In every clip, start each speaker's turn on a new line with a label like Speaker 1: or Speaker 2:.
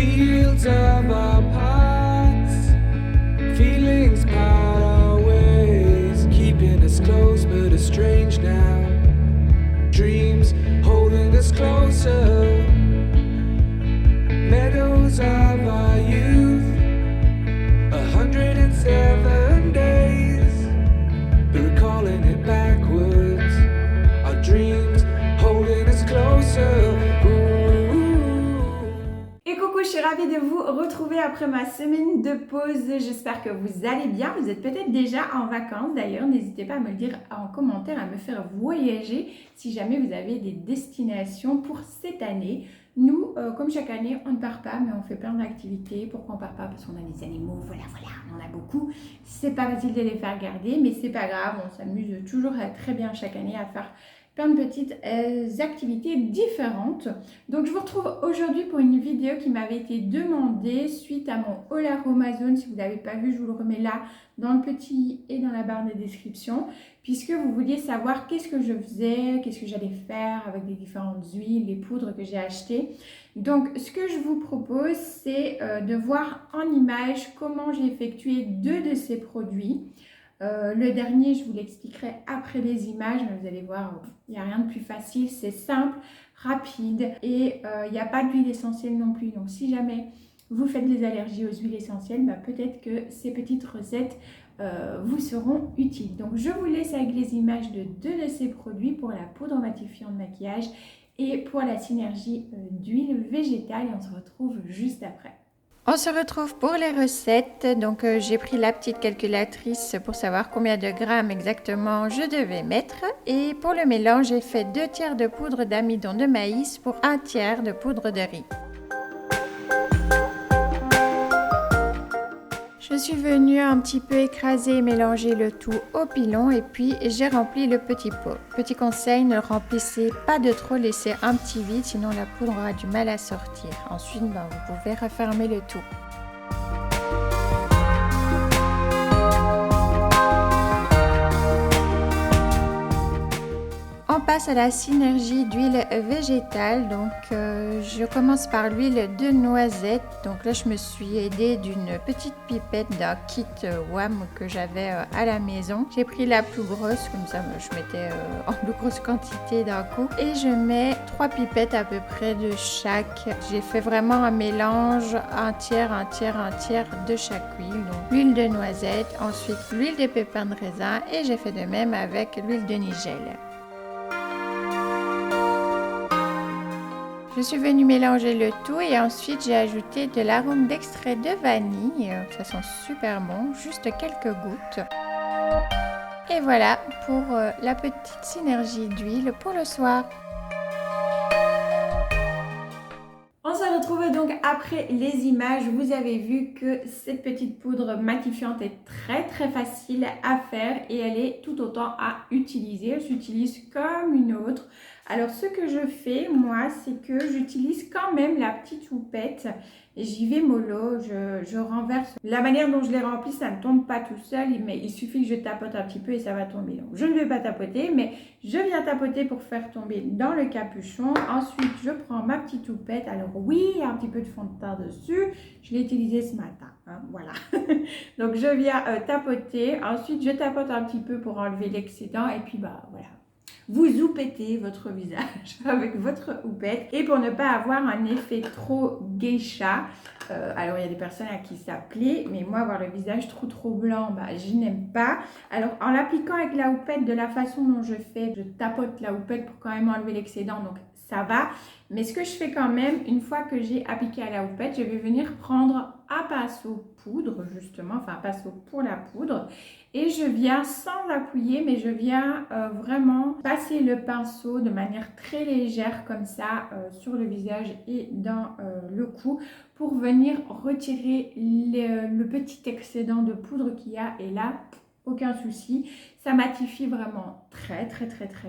Speaker 1: fields of our past, feelings part our ways, keeping us close but estranged now. Dreams holding us closer, meadows of our youth, 107 days, recalling it backwards. Our dreams holding us closer.
Speaker 2: Et coucou, je suis ravie de vous retrouver après ma semaine de pause. J'espère que vous allez bien. Vous êtes peut-être déjà en vacances d'ailleurs. N'hésitez pas à me le dire en commentaire, à me faire voyager si jamais vous avez des destinations pour cette année. Nous, comme chaque année, on ne part pas, mais on fait plein d'activités. Pourquoi on part pas? Parce qu'on a des animaux, voilà, on en a beaucoup. C'est pas facile de les faire garder, mais c'est pas grave. On s'amuse toujours très bien chaque année à faire plein de petites activités différentes. Donc je vous retrouve aujourd'hui pour une vidéo qui m'avait été demandée suite à mon haul Amazon. Si vous ne l'avez pas vu, je vous le remets là dans le petit et dans la barre de description, puisque vous vouliez savoir qu'est-ce que je faisais, qu'est-ce que j'allais faire avec les différentes huiles, les poudres que j'ai achetées. Donc ce que je vous propose, c'est de voir en image comment j'ai effectué deux de ces produits. Le dernier, je vous l'expliquerai après les images, mais vous allez voir, il n'y a rien de plus facile, c'est simple, rapide et il n'y a pas d'huile essentielle non plus. Donc si jamais vous faites des allergies aux huiles essentielles, peut-être que ces petites recettes vous seront utiles. Donc je vous laisse avec les images de deux de ces produits pour la poudre matifiant de maquillage et pour la synergie d'huile végétale, et on se retrouve juste après. On se retrouve pour les recettes. Donc j'ai pris la petite calculatrice pour savoir combien de grammes exactement je devais mettre. Et pour le mélange, j'ai fait 2 tiers de poudre d'amidon de maïs pour 1 tiers de poudre de riz. Je suis venue un petit peu écraser et mélanger le tout au pilon et puis j'ai rempli le petit pot. Petit conseil, ne le remplissez pas de trop, laissez un petit vide, sinon la poudre aura du mal à sortir. Ensuite, vous pouvez refermer le tout. On passe à la synergie d'huile végétale. Donc je commence par l'huile de noisette. Donc là je me suis aidée d'une petite pipette d'un kit WAM que j'avais à la maison. J'ai pris la plus grosse, comme ça je mettais en plus grosse quantité d'un coup. Et je mets 3 pipettes à peu près de chaque. J'ai fait vraiment un mélange, un tiers de chaque huile. Donc l'huile de noisette, ensuite l'huile de pépins de raisin et j'ai fait de même avec l'huile de nigel. Je suis venue mélanger le tout et ensuite j'ai ajouté de l'arôme d'extrait de vanille. Ça sent super bon, juste quelques gouttes. Et voilà pour la petite synergie d'huile pour le soir. On se retrouve donc après les images. Vous avez vu que cette petite poudre matifiante est très facile à faire et elle est tout autant à utiliser. Elle s'utilise comme une autre. Alors ce que je fais moi, c'est que j'utilise quand même la petite houppette et j'y vais mollo, je renverse. La manière dont je les remplis, ça ne tombe pas tout seul, mais il suffit que je tapote un petit peu et ça va tomber. Donc je ne vais pas tapoter, mais je viens tapoter pour faire tomber dans le capuchon. Ensuite, je prends ma petite houppette. Alors oui, il y a un petit peu de fond de teint dessus. Je l'ai utilisé ce matin, hein, voilà. Donc je viens tapoter. Ensuite, je tapote un petit peu pour enlever l'excédent et puis voilà. Vous houppetez votre visage avec votre houppette et pour ne pas avoir un effet trop geisha. Alors il y a des personnes à qui ça plaît, mais moi avoir le visage trop blanc, je n'aime pas. Alors en l'appliquant avec la houppette de la façon dont je fais, je tapote la houppette pour quand même enlever l'excédent, donc ça va. Mais ce que je fais quand même, une fois que j'ai appliqué à la houppette, je vais venir prendre un pinceau poudre justement, enfin un pinceau pour la poudre. Et je viens sans appuyer, mais je viens vraiment passer le pinceau de manière très légère comme ça sur le visage et dans le cou pour venir retirer le petit excédent de poudre qu'il y a. Et là, aucun souci, ça matifie vraiment très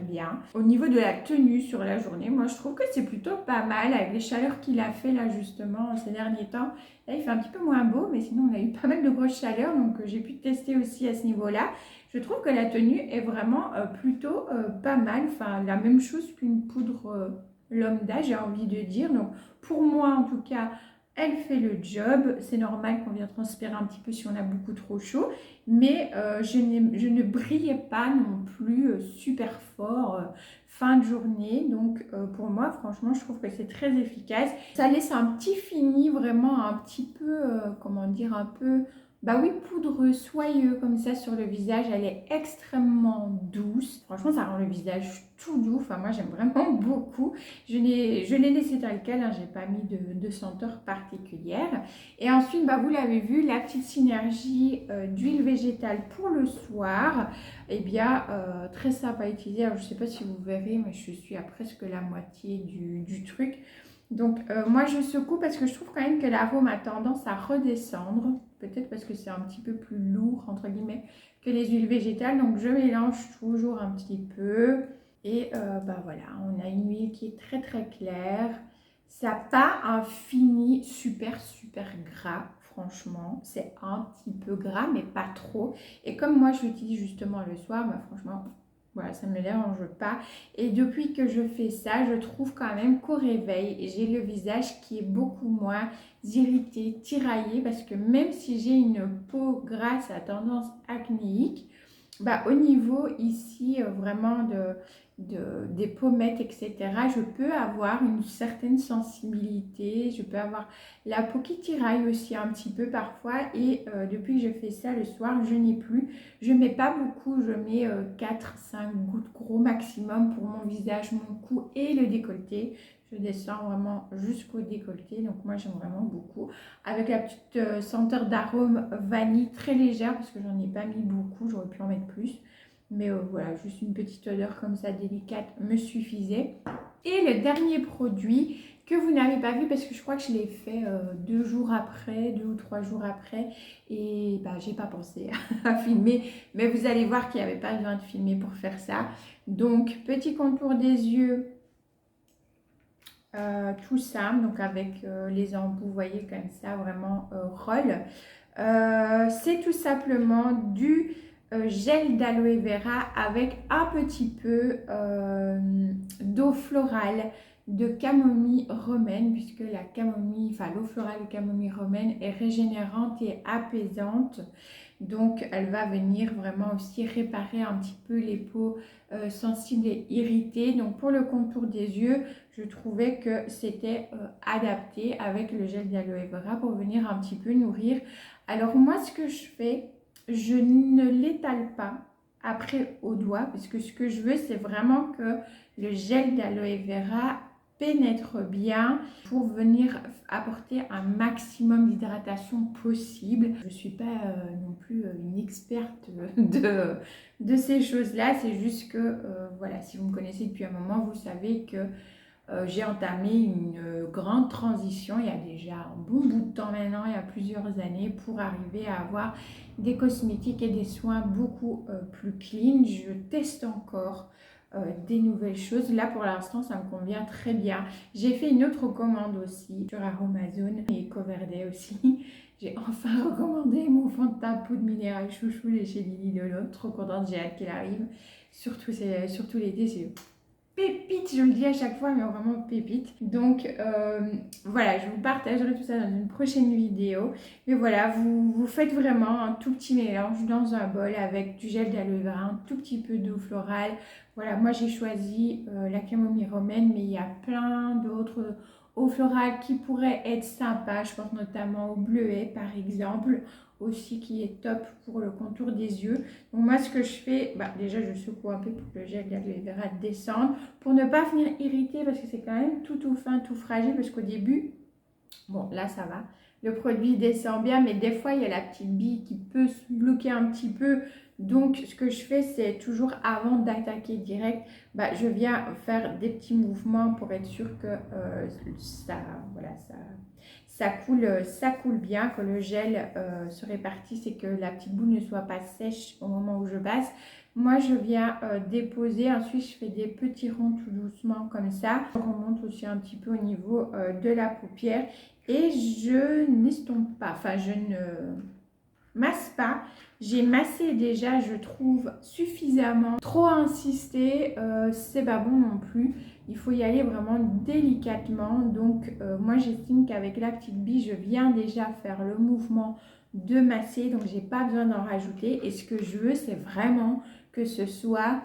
Speaker 2: bien. Au niveau de la tenue sur la journée, moi je trouve que c'est plutôt pas mal avec les chaleurs qu'il a fait là justement ces derniers temps. Là il fait un petit peu moins beau, mais sinon on a eu pas mal de grosses chaleurs, donc j'ai pu tester aussi à ce niveau-là. Je trouve que la tenue est vraiment plutôt pas mal, enfin la même chose qu'une poudre lambda, j'ai envie de dire. Donc pour moi en tout cas, Elle fait le job, c'est normal qu'on vienne transpirer un petit peu si on a beaucoup trop chaud, mais je ne brille pas non plus super fort fin de journée. Donc pour moi, franchement, je trouve que c'est très efficace. Ça laisse un petit fini, vraiment un petit peu, comment dire, un peu, bah oui, poudreux, soyeux comme ça sur le visage. Elle est extrêmement douce. Franchement, ça rend le visage tout doux. Enfin, moi, j'aime vraiment beaucoup. Je l'ai laissé tel quel, hein, j'ai pas mis de senteur particulière. Et ensuite, bah, vous l'avez vu, la petite synergie d'huile végétale pour le soir, eh bien, très sympa à utiliser. Alors, je sais pas si vous verrez, mais je suis à presque la moitié du truc. Donc, moi, je secoue parce que je trouve quand même que l'arôme a tendance à redescendre. Peut-être parce que c'est un petit peu plus lourd, entre guillemets, que les huiles végétales. Donc, je mélange toujours un petit peu. Et bah voilà, on a une huile qui est très très claire. Ça n'a pas un fini super super gras, franchement. C'est un petit peu gras, mais pas trop. Et comme moi je l'utilise justement le soir, bah franchement, voilà, ça ne me dérange pas. Et depuis que je fais ça, je trouve quand même qu'au réveil, j'ai le visage qui est beaucoup moins irrité, tiraillé. Parce que même si j'ai une peau grasse à tendance acnéique, bah, au niveau ici vraiment des pommettes, etc., je peux avoir une certaine sensibilité, je peux avoir la peau qui tiraille aussi un petit peu parfois et depuis que je fais ça le soir, je n'ai plus. Je mets pas beaucoup, je mets 4-5 gouttes gros maximum pour mon visage, mon cou et le décolleté. Je descends vraiment jusqu'au décolleté, donc moi j'aime vraiment beaucoup. Avec la petite senteur d'arôme vanille très légère parce que j'en ai pas mis beaucoup, j'aurais pu en mettre plus. Mais voilà, juste une petite odeur comme ça délicate me suffisait. Et le dernier produit que vous n'avez pas vu parce que je crois que je l'ai fait 2 jours après, 2 ou 3 jours après. Et bah j'ai pas pensé à filmer. Mais vous allez voir qu'il n'y avait pas besoin de filmer pour faire ça. Donc petit contour des yeux. Tout simple, donc avec les embouts, vous voyez comme ça, vraiment roll. C'est tout simplement du gel d'aloe vera avec un petit peu d'eau florale de camomille romaine, puisque la camomille, enfin l'eau florale de camomille romaine est régénérante et apaisante. Donc elle va venir vraiment aussi réparer un petit peu les peaux sensibles et irritées. Donc pour le contour des yeux, je trouvais que c'était adapté avec le gel d'aloe vera pour venir un petit peu nourrir. Alors moi ce que je fais, je ne l'étale pas après au doigt parce que ce que je veux c'est vraiment que le gel d'aloe vera pénètre bien pour venir apporter un maximum d'hydratation possible. Je ne suis pas non plus une experte de ces choses-là, c'est juste que voilà, si vous me connaissez depuis un moment, vous savez que j'ai entamé une grande transition il y a déjà un bon bout de temps maintenant, il y a plusieurs années, pour arriver à avoir des cosmétiques et des soins beaucoup plus clean. Je teste encore des nouvelles choses. Là pour l'instant ça me convient très bien. J'ai fait une autre commande aussi sur Aromazone et Coverde aussi. J'ai enfin recommandé mon fond de teint poudre minérale chouchou de chez Lily Lolo. Trop contente, j'ai hâte qu'il arrive. Surtout l'été, c'est pépite, je le dis à chaque fois, mais vraiment pépite. Donc voilà, je vous partagerai tout ça dans une prochaine vidéo. Mais voilà, vous faites vraiment un tout petit mélange dans un bol avec du gel d'aloe vera, un tout petit peu d'eau florale. Voilà, moi j'ai choisi la camomille romaine, mais il y a plein d'autres eaux florales qui pourraient être sympas. Je pense notamment au bleuet par exemple, aussi qui est top pour le contour des yeux. Donc moi ce que je fais, bah, déjà je secoue un peu pour que le gel d'aloe vera descende, pour ne pas venir irriter parce que c'est quand même tout fin, tout fragile, parce qu'au début, bon là ça va, le produit descend bien, mais des fois il y a la petite bille qui peut se bloquer un petit peu. Donc ce que je fais, c'est toujours avant d'attaquer direct, bah, je viens faire des petits mouvements pour être sûr que ça coule bien, que le gel se répartisse et que la petite boule ne soit pas sèche au moment où je passe. Moi je viens déposer, ensuite je fais des petits ronds tout doucement comme ça. Je remonte aussi un petit peu au niveau de la paupière et je n'estompe pas, enfin masse pas. J'ai massé déjà, je trouve, suffisamment. Trop insister, c'est pas bon non plus. Il faut y aller vraiment délicatement. Donc, moi, j'estime qu'avec la petite bille, je viens déjà faire le mouvement de masser. Donc, j'ai pas besoin d'en rajouter. Et ce que je veux, c'est vraiment que ce soit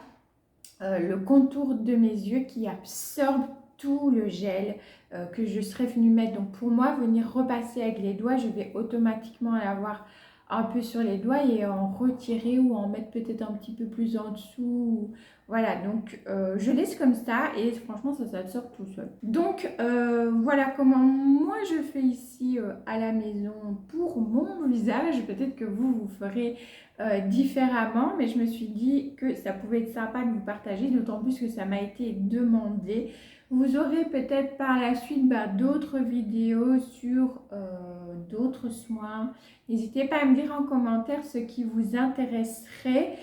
Speaker 2: le contour de mes yeux qui absorbe tout le gel que je serais venue mettre. Donc pour moi, venir repasser avec les doigts, je vais automatiquement l'avoir un peu sur les doigts et en retirer ou en mettre peut-être un petit peu plus en dessous. Voilà, donc je laisse comme ça et franchement ça s'absorbe tout seul. Donc voilà comment moi je fais ici à la maison pour mon visage. Peut-être que vous ferez différemment, mais je me suis dit que ça pouvait être sympa de vous partager, d'autant plus que ça m'a été demandé. Vous aurez peut-être par la suite d'autres vidéos sur d'autres soins. N'hésitez pas à me dire en commentaire ce qui vous intéresserait.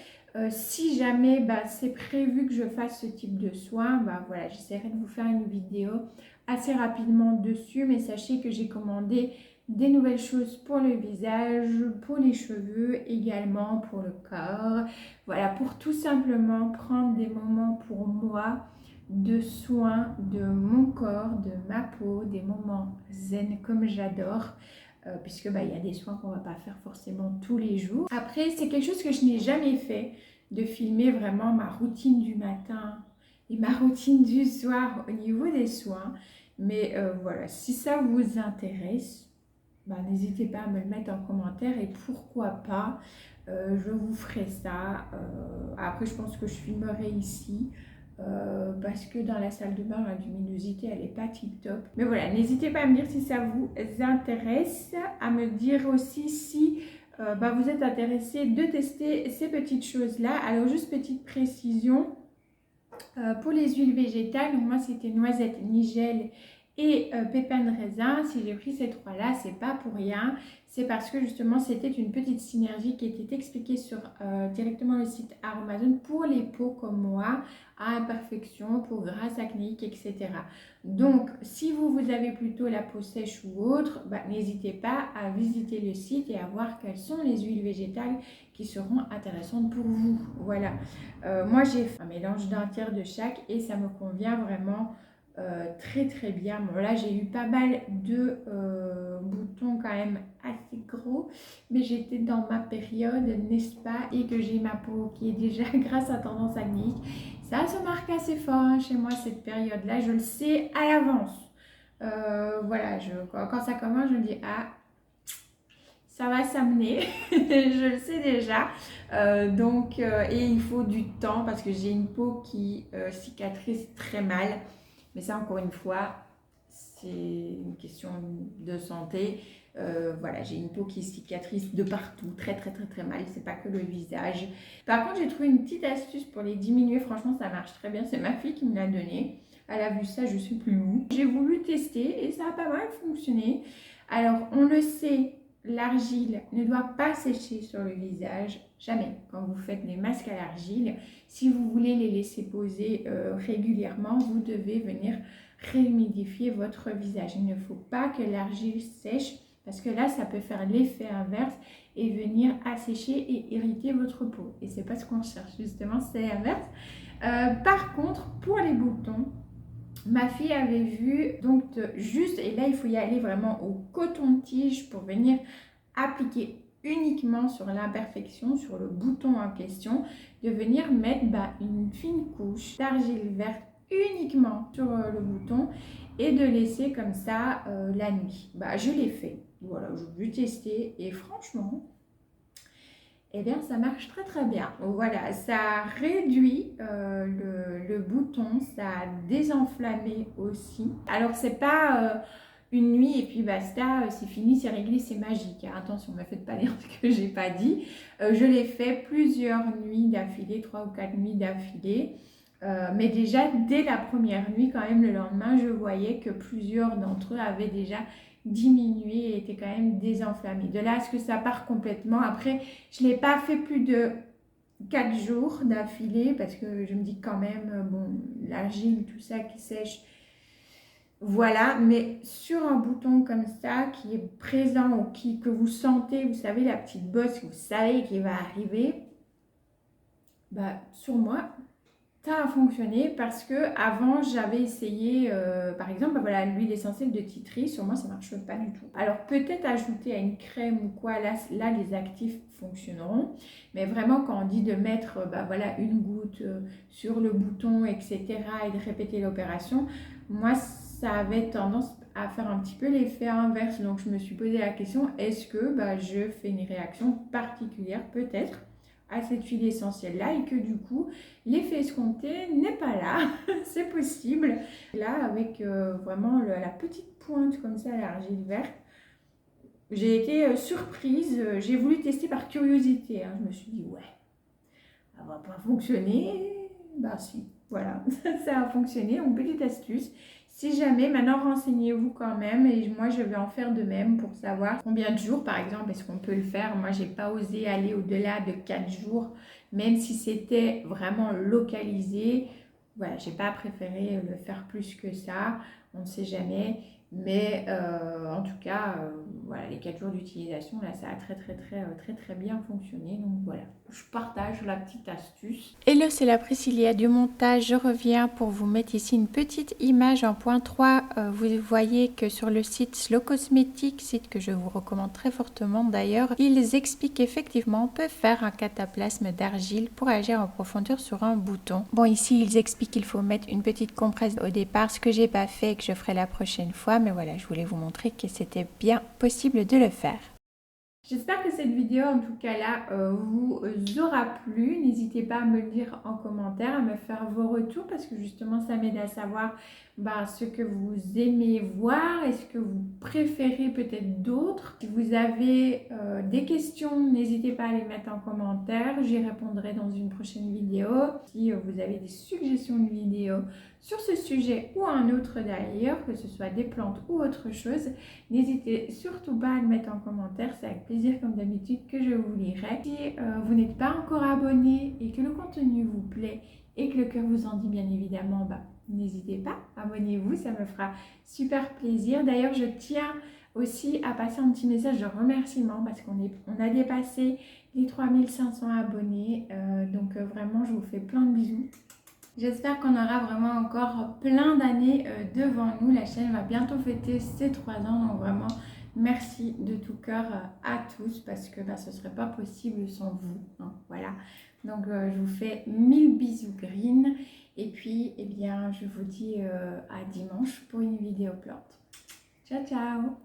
Speaker 2: Si jamais c'est prévu que je fasse ce type de soins, voilà, j'essaierai de vous faire une vidéo assez rapidement dessus, mais sachez que j'ai commandé des nouvelles choses pour le visage, pour les cheveux, également pour le corps. Voilà, pour tout simplement prendre des moments pour moi de soins de mon corps, de ma peau, des moments zen comme j'adore. Puisque il y a des soins qu'on ne va pas faire forcément tous les jours. Après, c'est quelque chose que je n'ai jamais fait, de filmer vraiment ma routine du matin et ma routine du soir au niveau des soins. Mais voilà, si ça vous intéresse, n'hésitez pas à me le mettre en commentaire et pourquoi pas, je vous ferai ça. Après, je pense que je filmerai ici. Parce que dans la salle de bain, la luminosité, elle n'est pas tip top. Mais voilà, n'hésitez pas à me dire si ça vous intéresse, à me dire aussi si vous êtes intéressé de tester ces petites choses-là. Alors, juste petite précision, pour les huiles végétales, donc moi c'était noisette, nigel et pépins de raisin. Si j'ai pris ces trois-là, c'est pas pour rien. C'est parce que justement, c'était une petite synergie qui était expliquée sur directement le site Aromazone pour les peaux comme moi, à imperfection, pour grâce acnéique, etc. Donc, si vous avez plutôt la peau sèche ou autre, n'hésitez pas à visiter le site et à voir quelles sont les huiles végétales qui seront intéressantes pour vous. Voilà. Moi, j'ai fait un mélange d'un tiers de chaque et ça me convient vraiment très très bien. Bon, là j'ai eu pas mal de boutons quand même assez gros, mais j'étais dans ma période, n'est-ce pas, et que j'ai ma peau qui est déjà grâce à tendance acnéique. Ça se marque assez fort chez moi cette période là, je le sais à l'avance. Voilà, quand ça commence je me dis ça va s'amener, je le sais déjà. Et il faut du temps parce que j'ai une peau qui cicatrise très mal. Mais ça, encore une fois, c'est une question de santé. Voilà, j'ai une peau qui cicatrise de partout, très très très très mal. C'est pas que le visage. Par contre, j'ai trouvé une petite astuce pour les diminuer. Franchement, ça marche très bien. C'est ma fille qui me l'a donné. Elle a vu ça, je sais plus où. J'ai voulu tester et ça a pas mal fonctionné. Alors, on le sait, l'argile ne doit pas sécher sur le visage, jamais. Quand vous faites les masques à l'argile, si vous voulez les laisser poser régulièrement, vous devez venir réhumidifier votre visage. Il ne faut pas que l'argile sèche parce que là, ça peut faire l'effet inverse et venir assécher et irriter votre peau. Et c'est pas ce qu'on cherche, justement, c'est l'inverse. Par contre, pour les boutons, ma fille avait vu, donc juste, et là il faut y aller vraiment au coton-tige pour venir appliquer uniquement sur l'imperfection, sur le bouton en question, de venir mettre une fine couche d'argile verte uniquement sur le bouton et de laisser comme ça la nuit. Je l'ai fait, voilà, je vais tester et franchement, eh bien ça marche très très bien. Voilà, ça réduit le bouton, ça a désenflammé aussi. Alors c'est pas une nuit et puis basta, c'est fini, c'est réglé, c'est magique. Attention, ne me faites pas dire ce que j'ai pas dit. Je l'ai fait plusieurs nuits d'affilée, 3 ou 4 nuits d'affilée. Mais déjà dès la première nuit, quand même le lendemain, je voyais que plusieurs d'entre eux avaient déjà diminué et était quand même désenflammé. De là à ce que ça part complètement. Après, je ne l'ai pas fait plus de 4 jours d'affilée parce que je me dis quand même, bon, l'argile, tout ça qui sèche, Voilà, mais sur un bouton comme ça qui est présent ou que vous sentez, vous savez, la petite bosse que vous savez qui va arriver, bah, sur moi, ça a fonctionné parce que avant j'avais essayé, par exemple, bah voilà, l'huile essentielle de tea tree, sur moi ça marche pas du tout. Alors peut-être ajouter à une crème ou quoi, là les actifs fonctionneront, mais vraiment quand on dit de mettre bah voilà, une goutte sur le bouton, etc. et de répéter l'opération, moi ça avait tendance à faire un petit peu l'effet inverse. Donc je me suis posé la question, est-ce que bah, je fais une réaction particulière peut-être à cette huile essentielle là et que du coup l'effet escompté n'est pas là. C'est possible. Là avec vraiment la petite pointe comme ça à l'argile verte, j'ai été surprise. J'ai voulu tester par curiosité, hein. Je me suis dit ouais, ça va pas fonctionner. Bah si, voilà. Ça a fonctionné. Donc petite astuce, si jamais, maintenant renseignez-vous quand même, et moi je vais en faire de même pour savoir combien de jours par exemple est-ce qu'on peut le faire. Moi j'ai pas osé aller au-delà de 4 jours, même si c'était vraiment localisé. Voilà, j'ai pas préféré le faire plus que ça, on ne sait jamais. Mais en tout cas, voilà, les 4 jours d'utilisation, là, ça a très bien fonctionné. Donc voilà, je partage la petite astuce.
Speaker 3: Hello, c'est la Priscilla du montage. Je reviens pour vous mettre ici une petite image en point 3. Vous voyez que sur le site Slow Cosmetics, site que je vous recommande très fortement d'ailleurs, ils expliquent effectivement on peut faire un cataplasme d'argile pour agir en profondeur sur un bouton. Bon, ici ils expliquent qu'il faut mettre une petite compresse au départ, ce que j'ai pas fait et que je ferai la prochaine fois, mais voilà, je voulais vous montrer que c'était bien possible de le faire.
Speaker 2: J'espère que cette vidéo, en tout cas là, vous aura plu. N'hésitez pas à me le dire en commentaire, à me faire vos retours parce que justement ça m'aide à savoir ce que vous aimez voir, est-ce que vous préférez peut-être d'autres. Si vous avez des questions, n'hésitez pas à les mettre en commentaire, j'y répondrai dans une prochaine vidéo. Si vous avez des suggestions de vidéos sur ce sujet ou un autre d'ailleurs, que ce soit des plantes ou autre chose, n'hésitez surtout pas à le mettre en commentaire, c'est avec plaisir comme d'habitude que je vous lirai. Si vous n'êtes pas encore abonné et que le contenu vous plaît et que le cœur vous en dit bien évidemment, n'hésitez pas, abonnez-vous, ça me fera super plaisir. D'ailleurs, je tiens aussi à passer un petit message de remerciement parce qu'on a dépassé les 3500 abonnés, donc vraiment je vous fais plein de bisous. J'espère qu'on aura vraiment encore plein d'années devant nous. La chaîne va bientôt fêter ses 3 ans, donc vraiment merci de tout cœur à tous parce que ce ne serait pas possible sans vous, hein, voilà. Donc je vous fais 1000 bisous green et puis eh bien je vous dis à dimanche pour une vidéo plante. Ciao ciao.